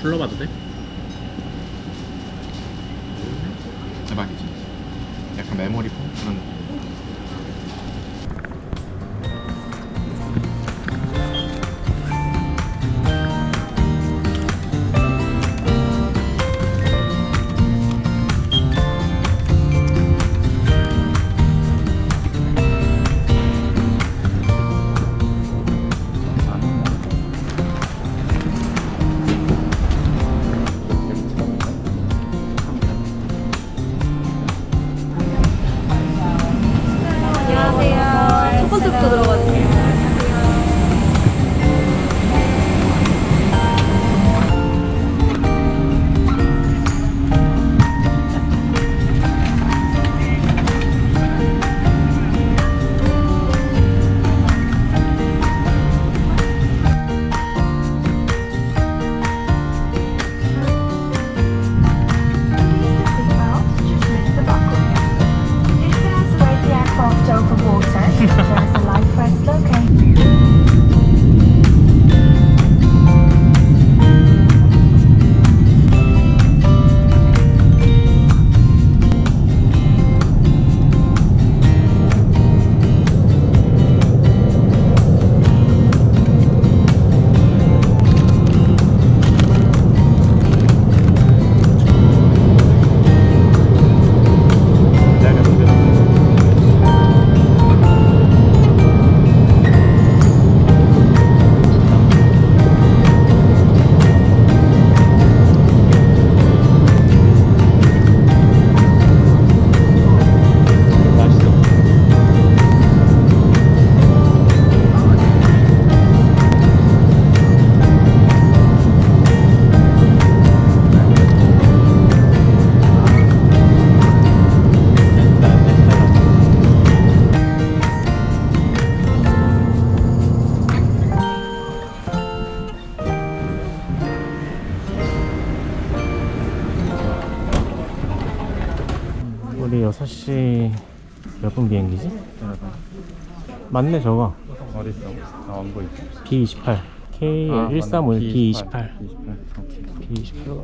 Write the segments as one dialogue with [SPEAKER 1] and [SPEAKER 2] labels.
[SPEAKER 1] 불러봐도 돼?
[SPEAKER 2] 대박이지. 약간 메모리 폼 그런.
[SPEAKER 3] 안녕하세요. 첫 번째부터 들어가주세요.
[SPEAKER 1] 우리 6시 몇 분 비행기지? 맞네 저거.
[SPEAKER 2] 어딨어? 안 보이지?
[SPEAKER 1] B28 KL135 B28 B28로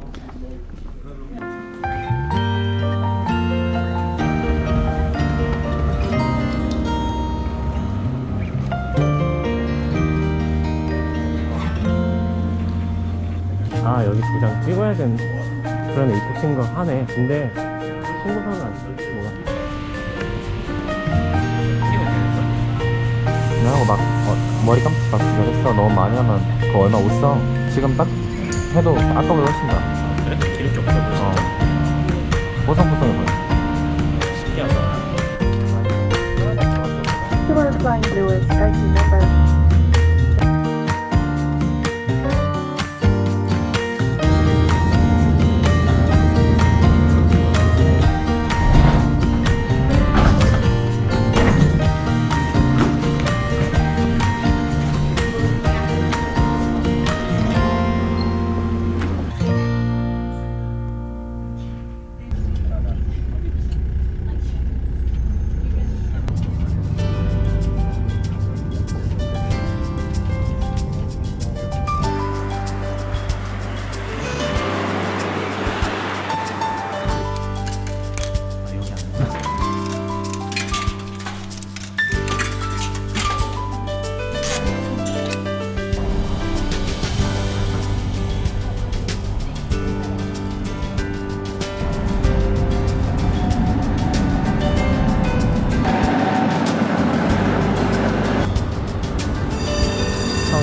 [SPEAKER 1] 아 여기 도장 찍어야 되는 그러네. 입국 거 하네. 근데 신고서는 안 써. 뭐야? 나하고 막 머리 감고 막 했어. 너무 많이 하면 그거 얼마 못 써. 지금 딱 해도 아까보다 훨씬 나아.
[SPEAKER 4] 그래? 기름기 없어 보여.
[SPEAKER 1] 뽀송뽀송해 보여.
[SPEAKER 4] 신기하다.
[SPEAKER 5] People flying blue is slightly number.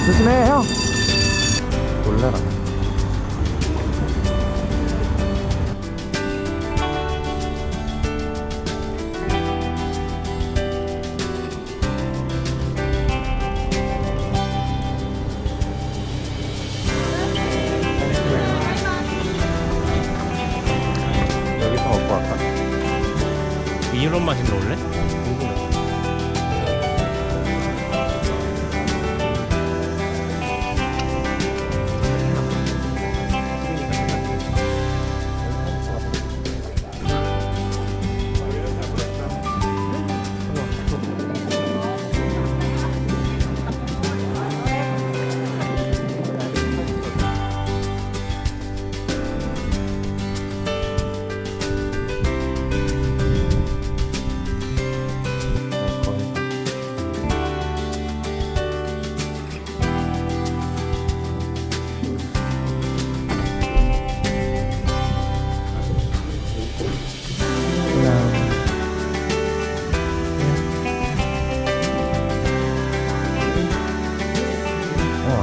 [SPEAKER 1] 조심해 형. 놀래라. 여기서 먹고 갈까?
[SPEAKER 4] 이런 맛이 넣을래? 궁금해.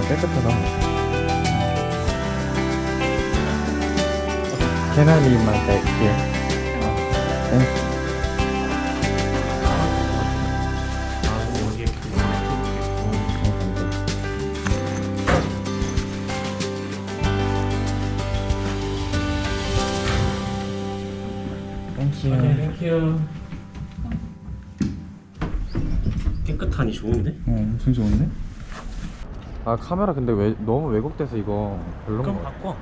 [SPEAKER 1] 깨끗하다. Can I leave my bag here? Thank you.
[SPEAKER 4] 땡큐. 깨끗하니 좋은데?
[SPEAKER 1] 엄청 좋은데? 아 카메라 근데 왜 너무 왜곡돼서 이거 별로인
[SPEAKER 4] 그럼
[SPEAKER 1] 거 같아.
[SPEAKER 4] 바꿔.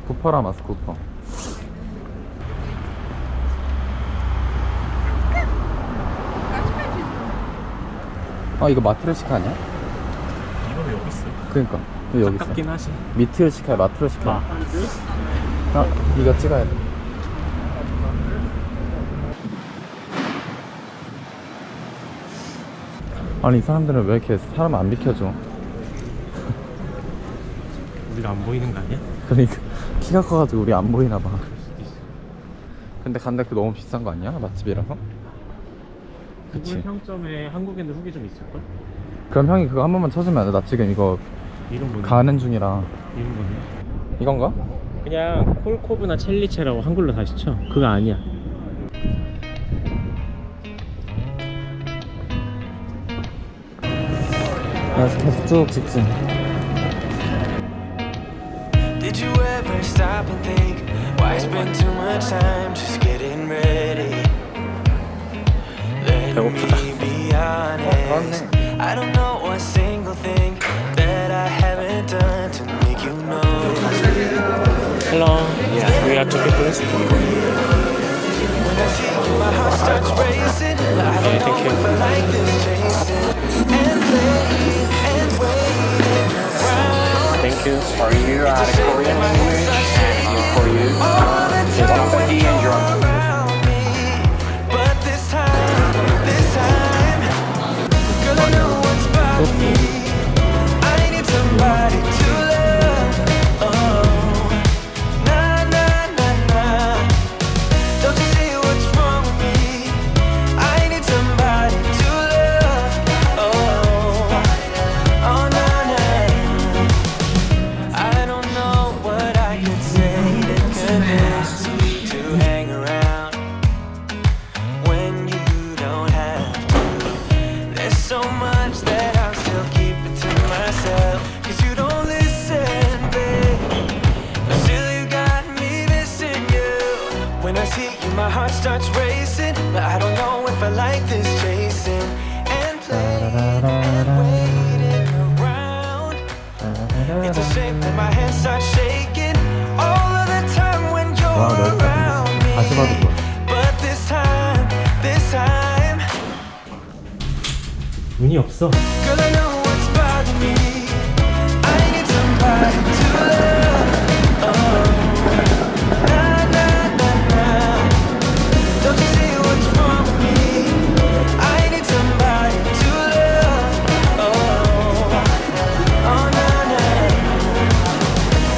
[SPEAKER 1] 구파라 마스크 구파. 아 이거 마트로시카 아니야?
[SPEAKER 4] 이거 왜 여기 있어?
[SPEAKER 1] 그니까 왜 여기 있어?
[SPEAKER 4] 가깝긴 하지.
[SPEAKER 1] 미트로시카야 마트로시카.
[SPEAKER 4] 아.
[SPEAKER 1] 아 이거 찍어야 돼. 아니 이 사람들은 왜 이렇게 사람 안 비켜줘?
[SPEAKER 4] 우리가 안 보이는 거 아니야?
[SPEAKER 1] 그러니까 키가 커가지고 우리 안 보이나 봐. 근데 간다크 너무 비싼 거 아니야? 맛집이라서? 그치.
[SPEAKER 4] 구글 평점에 한국인들 후기 좀 있을걸?
[SPEAKER 1] 그럼 형이 그거 한 번만 쳐주면 안 돼? 나 지금 이거
[SPEAKER 4] 이름 뭐냐?
[SPEAKER 1] 가는 중이라.
[SPEAKER 4] 이름 뭐냐?
[SPEAKER 1] 이건가?
[SPEAKER 4] 그냥 콜코브나 첼리체라고 한글로 다시 쳐. 그거 아니야.
[SPEAKER 1] 계속 쭉 직진.
[SPEAKER 3] Did you ever stop and think why spend too much time just getting ready? Let me be honest. I don't know a single thing that I haven't done to make you notice.
[SPEAKER 4] Hello. We are talking police.
[SPEAKER 3] When I see you, my heart starts racing. I don't
[SPEAKER 4] thank
[SPEAKER 3] know
[SPEAKER 4] you.
[SPEAKER 3] if I like this chasing and playing and waiting around.
[SPEAKER 4] Thank you.
[SPEAKER 6] Are you out of Korean language? And for you, Wapati and drum.
[SPEAKER 3] But this time, girl, I know what's bothering me. I need somebody to love. Oh, nah, nah, nah, nah. Don't you see what's wrong with me? I need somebody to love. Oh, oh, nah, nah. I don't know what I could say to convince you to hang around when you don't have to. There's so much that I'll still keep it to myself, 'cause you don't listen, babe. But still you got me missing you. When I see you, my heart starts racing, but I don't know if I like this chasing and playing and waiting around. It's a shame that my hands start shaking all of the time when you're
[SPEAKER 1] 와
[SPEAKER 3] around
[SPEAKER 1] 넓다.
[SPEAKER 3] me.
[SPEAKER 1] 다시 봐도 좋아.
[SPEAKER 3] But this time,
[SPEAKER 4] 운이 없어.
[SPEAKER 3] girl, I know what's bothering me. I need somebody to love. Oh, nah, nah, nah, nah. Don't you see what's wrong with me? I need somebody to love. Oh, oh, nah, nah.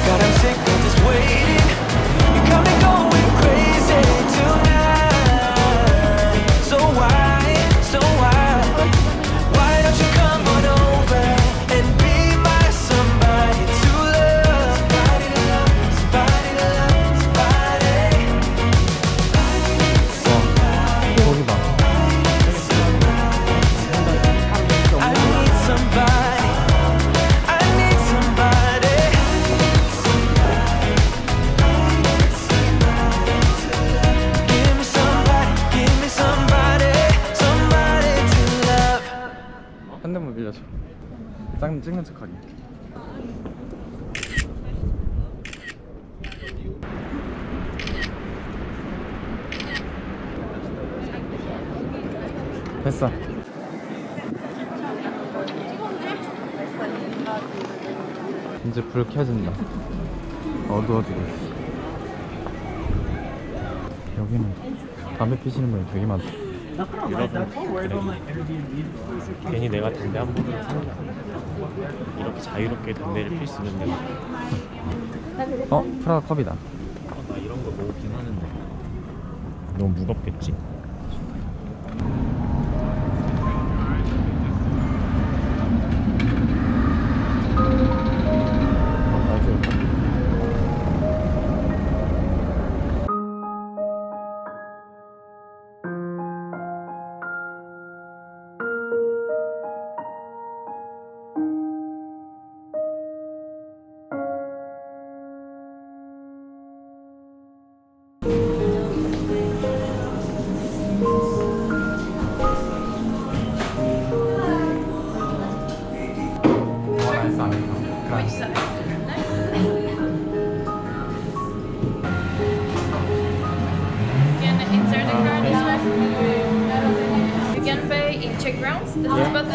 [SPEAKER 3] God, I'm sick of this waiting. You got me going crazy tonight. So why? Why don't you come on over and be my somebody to love? Somebody to love, somebody to love, somebody.
[SPEAKER 1] 거기 봐.
[SPEAKER 3] I need somebody. I need somebody. Give me somebody, somebody to love.
[SPEAKER 1] 핸드폰 빌려줘. 짱 찍는 척하기. 됐어. 이제 불 켜진다. 어두워지고 있어. 여기는 담배 피시는 분이 되게 많다.
[SPEAKER 4] 괜히 내가 담배 한 번으로 사는 게 아니야. 이렇게 자유롭게 담배를 필 수 있는 데가.
[SPEAKER 1] 프라다 컵이다.
[SPEAKER 4] 나 이런 거 먹긴 하는데 너무 무겁겠지?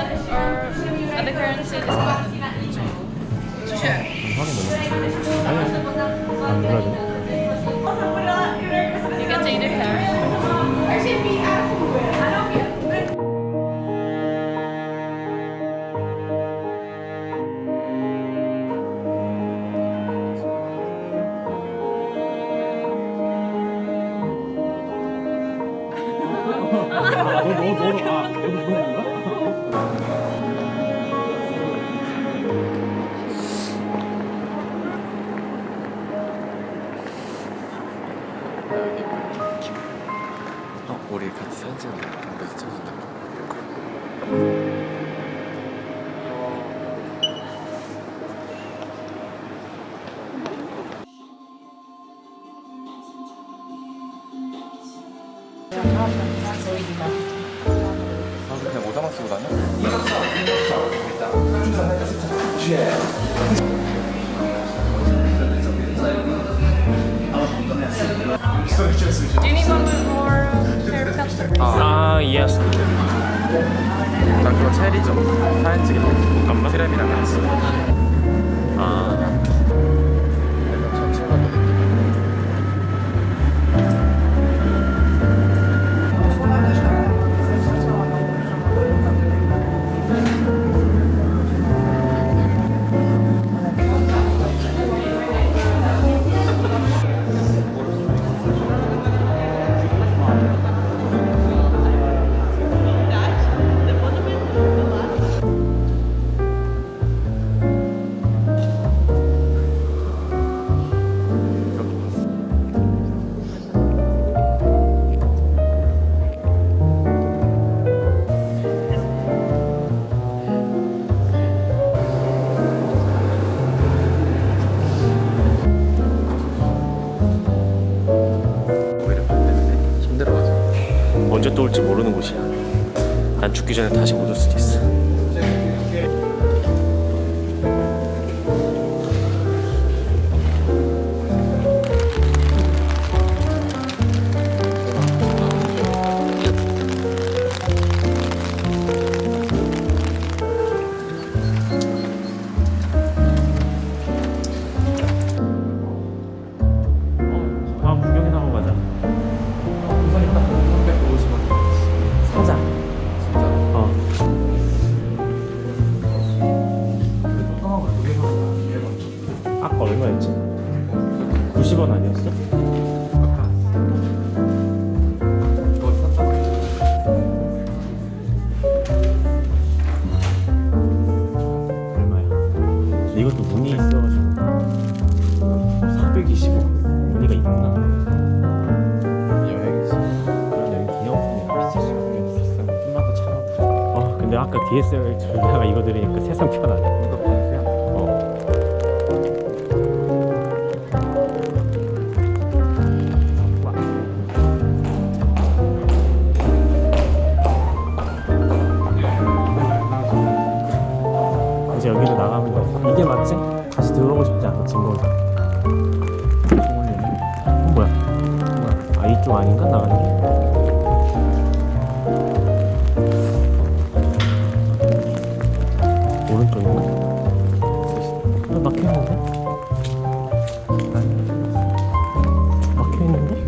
[SPEAKER 7] or other currency discount? Sure.
[SPEAKER 4] 확인 눌러. 아니야. 안 눌러줘.
[SPEAKER 7] You can take the card.
[SPEAKER 1] 우리 같이 사진 찍을래? 그래서 찍어준다. 그냥 모자만 쓰고 다녀?
[SPEAKER 7] Do you need one more haircut?
[SPEAKER 4] 아, 예스.
[SPEAKER 1] 난 그거 체리죠. 사진 찍을 때.
[SPEAKER 4] 잠깐만.
[SPEAKER 1] 트램이랑 같이.
[SPEAKER 4] 아.
[SPEAKER 1] 내가 전체가 느낌. 오히려 반대인데 힘들어가지고.
[SPEAKER 4] 언제 또 올지 모르는 곳이야. 난 죽기 전에 다시 못 올 수도 있어. 아, 구경이나 하고 가자.
[SPEAKER 1] 우선 딱 350원.
[SPEAKER 4] 사자.
[SPEAKER 1] 진짜.
[SPEAKER 4] 어. 아까 얼마였지? 90원 아니었어?
[SPEAKER 1] 이거 샀잖아.
[SPEAKER 4] 얼마야? 근데 이것도 무늬 있어가지고 425. 무늬가 있구나.
[SPEAKER 1] 여행이지.
[SPEAKER 4] 그럼 여기 기념품이 비쌀 수밖에 없어.
[SPEAKER 1] 좀만 더 참아.
[SPEAKER 4] 근데 아까 DSLR 들다가 이거 들으니까 세상 편하네.
[SPEAKER 1] 이거 방수야?
[SPEAKER 4] 어. 이제 여기로 나가면 돼. 이게 맞지? 다시 들어오고 싶지 않아, 진거장. 뭐야? 아, 이쪽 아닌가? 나가는 게? 오른쪽인가? 막혀있는데? 막혀있는데?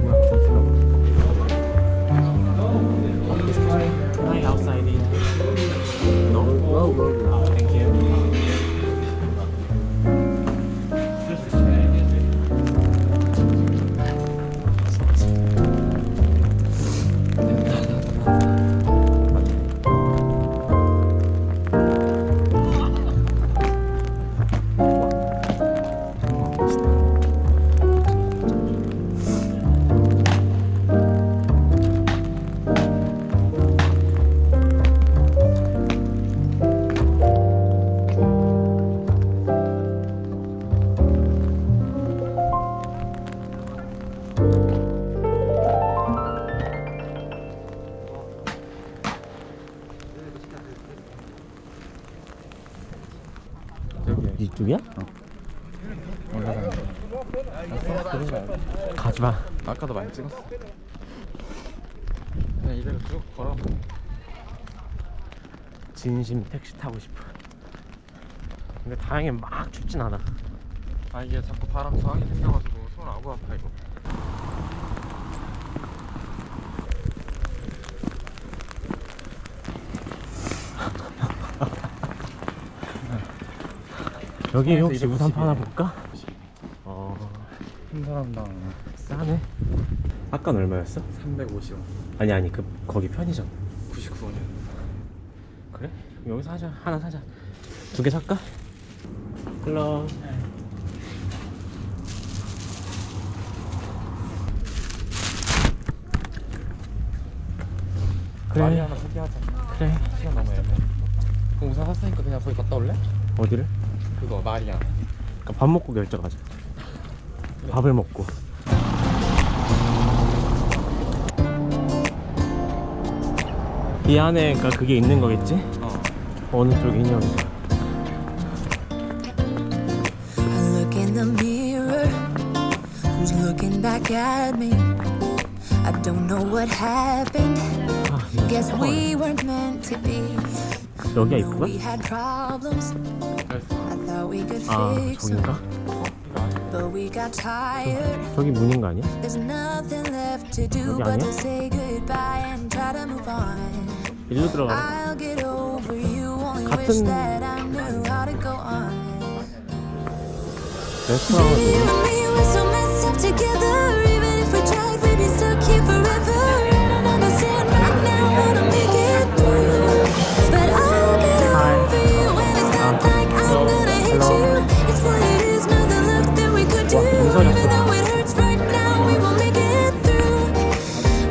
[SPEAKER 4] Hi, outside in. No? No. Thank you. 이쪽이야?
[SPEAKER 1] 올라가는 거.
[SPEAKER 4] 가지마.
[SPEAKER 1] 아까도 많이 찍었어. 그냥 이대로 쭉 걸어.
[SPEAKER 4] 진심 택시 타고 싶어. 근데 다행히 막 춥진 않아.
[SPEAKER 1] 아 이게 자꾸 바람 저항이 생겨가지고 손 아구 아파 이거.
[SPEAKER 4] 여기 혹시 우산파 하나 볼까?
[SPEAKER 1] 한 사람당
[SPEAKER 4] 싸네. 아까는 얼마였어?
[SPEAKER 1] 350원.
[SPEAKER 4] 아니 그 거기 편의점
[SPEAKER 1] 99원이야.
[SPEAKER 4] 그래? 여기서 하자. 하나 사자. 2개 살까? 클럽. 그래.
[SPEAKER 1] 말이 하나 사게 하자.
[SPEAKER 4] 그래.
[SPEAKER 1] 시간 너무 애매해. 그럼 우산 샀으니까 그냥 거기 갔다 올래?
[SPEAKER 4] 어디를?
[SPEAKER 1] 그거 마리아.
[SPEAKER 4] 그러니까 밥 먹고 결정하자. 밥을 먹고. 이 안에 그러니까 그게 있는 거겠지? 어느 쪽 인형인가?
[SPEAKER 8] I look in the mirror, who's looking back at me? I don't know what happened. Guess we weren't meant to be.
[SPEAKER 4] 여기가
[SPEAKER 8] No,
[SPEAKER 4] 입구가?
[SPEAKER 8] we had problems. I thought we could
[SPEAKER 4] 아
[SPEAKER 8] fix them,
[SPEAKER 4] 저긴가?
[SPEAKER 8] but we got tired.
[SPEAKER 4] 저기 문인 거 아니야?
[SPEAKER 8] There's nothing left to do
[SPEAKER 4] 여기
[SPEAKER 8] but
[SPEAKER 4] 아니야?
[SPEAKER 8] to say goodbye and try to move on.
[SPEAKER 4] 일로 들어가네.
[SPEAKER 8] I'll get over you. Only
[SPEAKER 4] 같은-
[SPEAKER 8] wish that I knew how to go on.
[SPEAKER 4] 레스토랑을
[SPEAKER 8] Baby, you and me were so messed up together. Even if we tried, we'd be stuck here forever. I don't understand right now how to make it through, but I'll get over you. And it's not like I'm gonna hate you. It's what it is, nothing left that we could do. Even though it hurts right now, we will make it through.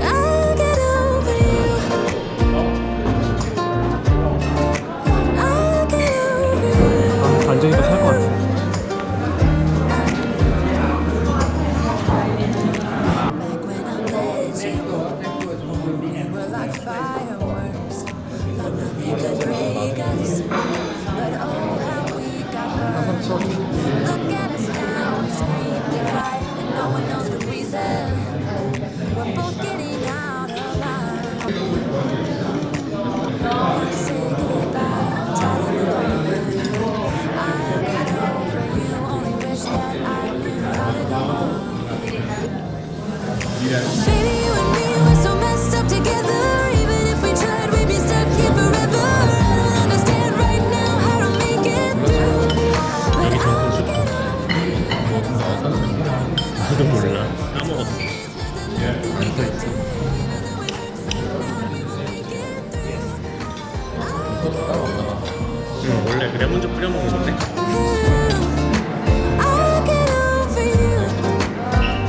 [SPEAKER 8] I'll get over you. I'll get over you.
[SPEAKER 4] 반전이가 살 것 같아.
[SPEAKER 8] Back when I met you, we were like fireworks. Thought nothing could break us, but oh how we got burned. Look at us now, we scream, we fight, and no one knows the reason. We're both getting out of line. Let's say goodbye, try to move on. I'll get over you, only wish that I knew how to go on. Baby, you and me were so messed up together. Even if we tried, we'd be stuck here forever. I don't understand right now how to make it through, but I'll get over you.
[SPEAKER 4] 나도 몰라. 까먹었어. 원래 그래 먼저 뿌려 먹는데.
[SPEAKER 8] I'll get over you.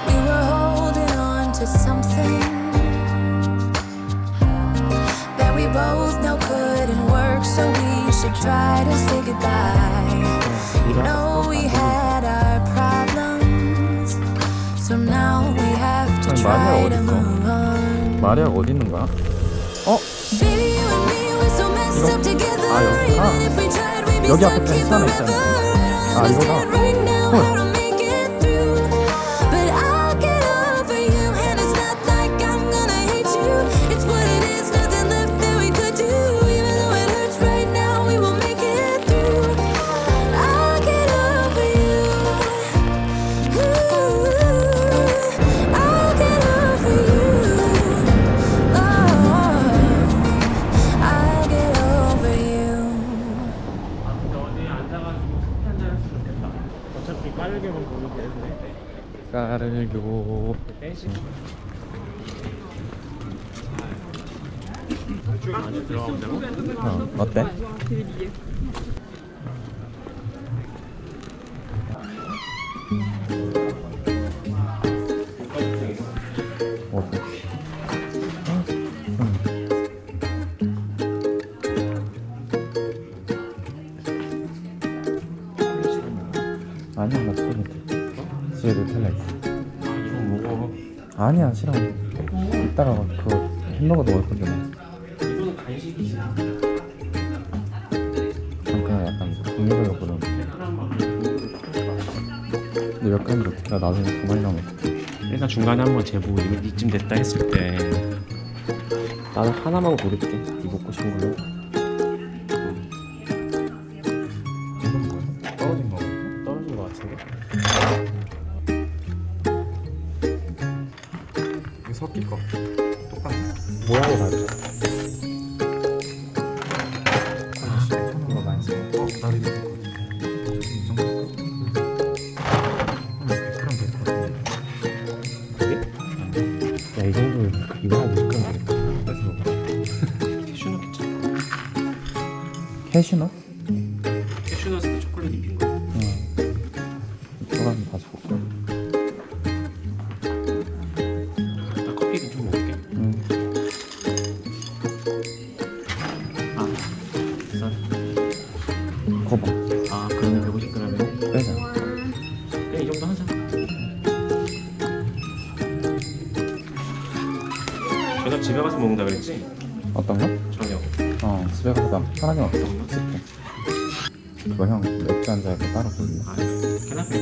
[SPEAKER 8] We were holding on to something that we both know couldn't work, so we should try to say goodbye. You know we had our problems, so now we have to
[SPEAKER 1] 아니,
[SPEAKER 8] try
[SPEAKER 1] 마리아
[SPEAKER 8] to
[SPEAKER 1] 어딨어?
[SPEAKER 8] move on.
[SPEAKER 1] 마리아가 어디 있는 거야?
[SPEAKER 8] Baby, you and me were so messed up together. Even if we tried, we'd be
[SPEAKER 1] 여기
[SPEAKER 8] stuck
[SPEAKER 1] 앞에
[SPEAKER 8] here
[SPEAKER 1] 펜스 하나
[SPEAKER 8] forever.
[SPEAKER 1] 있잖아.
[SPEAKER 8] I
[SPEAKER 1] 아, 이거다.
[SPEAKER 8] understand right now how to make it through, but I'll get over you. And it's not like I'm gonna hate you. It's what it is, nothing left that we could do. Even though it hurts right now, we will make it through. I'll get over you. Ooh, I'll get over you. I'll get over you.
[SPEAKER 4] 어디 앉아가지고 커피 한잔 했으면 좋겠다. 어차피 빠르게만 보면 되는데.
[SPEAKER 1] 까르교.
[SPEAKER 4] 댄시. 안에 들어가보자고?
[SPEAKER 1] 어때? 어때? 아니야 나 처음인데 집에 누텔라 있어.
[SPEAKER 4] 먹어.
[SPEAKER 1] 아니야 싫어. 이따가 그 햄버거 먹을 건데 나.
[SPEAKER 4] 이거는 간식이지.
[SPEAKER 1] 그냥 약간 종류별로 고르는. 근데 몇 개인지 어떻게 나 나중에 더 많이 나오면 어떡해.
[SPEAKER 4] 일단 중간에 한번 재보고 이쯤 됐다 했을 때 나는 하나만 고를게. 이 먹고 싶은 걸로.
[SPEAKER 1] 떨어진 거.
[SPEAKER 4] 떨어진 거 같은데?
[SPEAKER 2] 이거 섞일 거 똑같네.
[SPEAKER 4] 모양이 다르죠?
[SPEAKER 1] 이거 많이 써.
[SPEAKER 2] 나도 이거 이 정도. 100g 될 것 같은데.
[SPEAKER 4] 그게? 야, 이 정도면 이거 한 20g 되겠다.
[SPEAKER 2] 뺏어 먹어.
[SPEAKER 4] 캐슈넛 괜찮아.
[SPEAKER 1] 캐슈넛?
[SPEAKER 4] 캐슈넛에 초콜릿 입힌 거.
[SPEAKER 1] 들어가면 다시 볼게.
[SPEAKER 4] 나 커피도 좀 먹을게. 아, 썰.
[SPEAKER 1] 거봐.
[SPEAKER 4] 아, 그러면 150g에
[SPEAKER 1] 빼자.
[SPEAKER 4] 그냥 이 정도 하자. 저녁 집에 가서 먹는다 그랬지?
[SPEAKER 1] 어떤 거?
[SPEAKER 4] 저녁.
[SPEAKER 1] 집에 가서 나 편하게 먹자. 씹게. 그거 형 맥주 한 잔에 따로 부르려.
[SPEAKER 4] 아, 캐나페.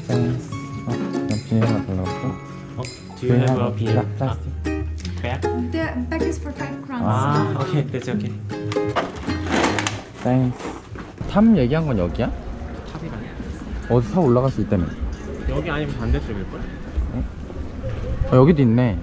[SPEAKER 1] 땡스. 그냥 비닐 하나 달라고.
[SPEAKER 4] 어? Do you have a beer?
[SPEAKER 1] 플라스틱.
[SPEAKER 4] Bag?
[SPEAKER 9] The bag is for 5 crowns.
[SPEAKER 4] 아, 오케이. That's okay.
[SPEAKER 1] 땡스. 탑 얘기한 건 여기야?
[SPEAKER 4] 탑이라네.
[SPEAKER 1] 어디 탑 올라갈 수 있다며.
[SPEAKER 4] 여기 아니면 반대쪽일걸?
[SPEAKER 1] 여기도 있네.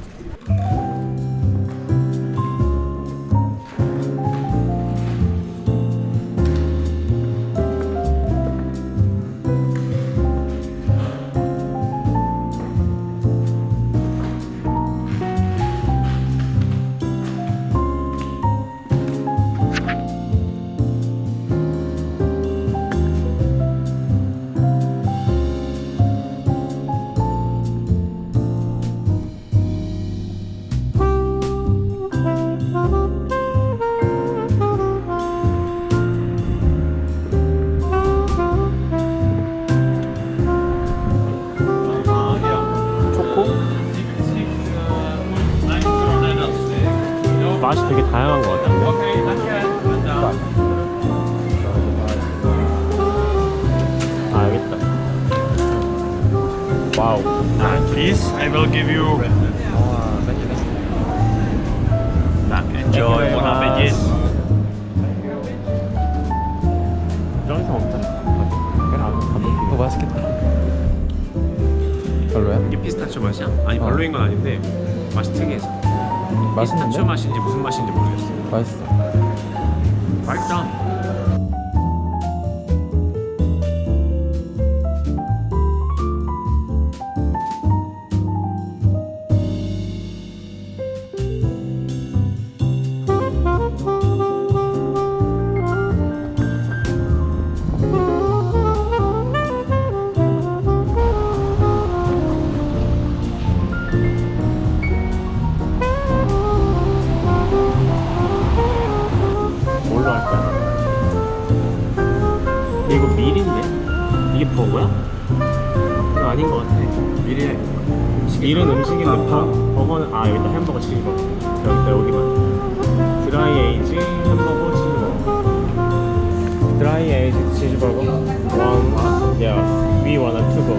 [SPEAKER 4] 맛이 되게 다양한 것 같은데? 아, 여기 있다. 와우.
[SPEAKER 10] Please, I will give you. Enjoy. Bon appetit.
[SPEAKER 4] 저기서 먹자.
[SPEAKER 1] 이거 맛있겠다. 별로야?
[SPEAKER 4] 이게 피스타치오 맛이야? 아니, 별로인 건 아닌데 맛이 특이해서.
[SPEAKER 1] 맛있는데?
[SPEAKER 4] 피스타치오 맛인지 무슨 맛인지 모르겠어.
[SPEAKER 1] 맛있어.
[SPEAKER 4] 맛있다. 뭘로 할 거야? 근데 이거 밀인데? 이게 버거야? 이거 아닌 것 같아.
[SPEAKER 2] 미리에
[SPEAKER 4] 밀은 음식인데 버거는 아 여기다 햄버거 치즈버거 여기다 여기만 드라이 에이지 햄버거 치즈버거 드라이 에이지 치즈버거 one yeah we wanna to go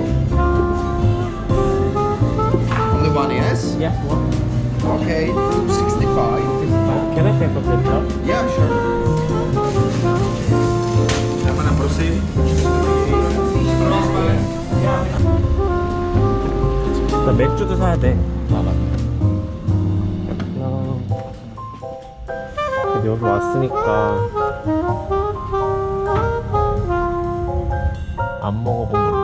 [SPEAKER 11] Only one yes?
[SPEAKER 4] yes one
[SPEAKER 11] Okay, 265.
[SPEAKER 4] can I take a picture?
[SPEAKER 11] Yeah, sure. I'm gonna proceed.
[SPEAKER 4] 나 맥주도 사야 돼. 근데 여기 왔으니까 안 먹어본 걸로.